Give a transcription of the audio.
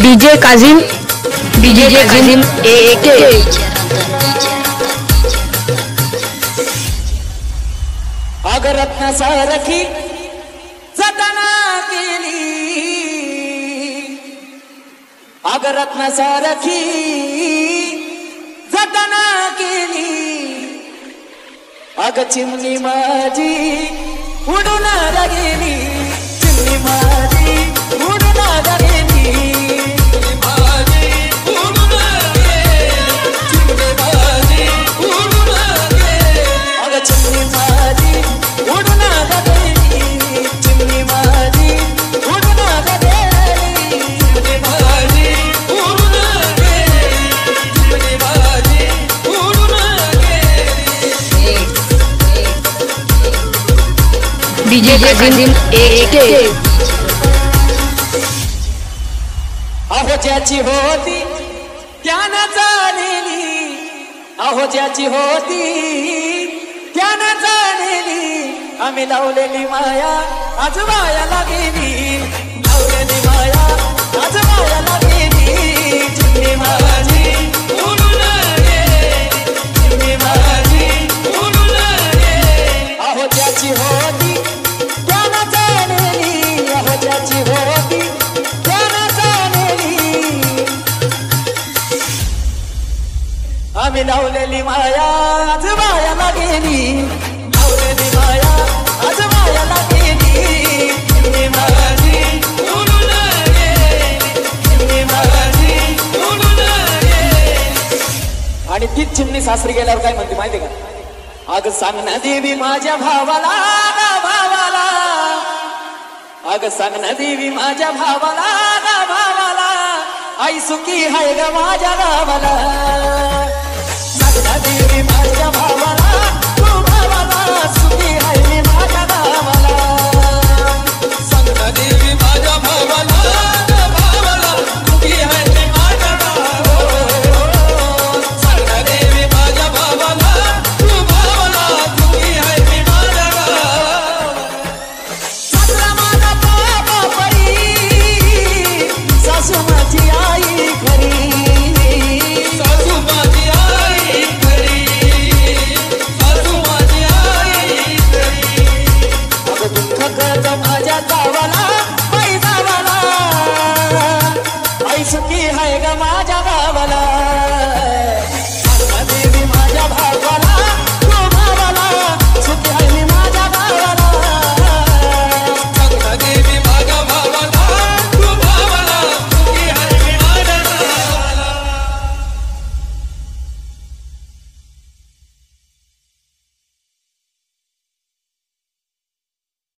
DJ Kazim AK अगर रत्न सारखी जतना केली, अगर रत्न सारखी जतना केली, अग चिमणी माझी उडून गेली, चिमणी माझी उडून गेली, डीजे काजिम AK अहो ज्याची होती त्यानं जाणली, अहो ज्याची होती त्यानं जाणली, आम्ही लावलेली माया आज वायाला गेली, लावलेली माया आज वायाला गेली, चिमणी माझी उडून गेली, चिमणी माझी उडून गेली, अहो ज्याची होती त्यानं जाणली, अहो ज्याची होती त्यानं जाणली, आम्ही लावलेली माया आज वायाला गेली, लावलेली माया आज वायाला गेली, चिमणी माझी उडून गेली, चिमणी माझी उडून गेली. आणि तीच चिमणी सासरी गेल्यावर काय म्हणते माहिती का? अग सांग ना देवी माझ्या भावाला, भावाला, अग सांग ना देवी माझ्या भावाला, भावाला, आई सुखी हाय ग माझ्या गावाला.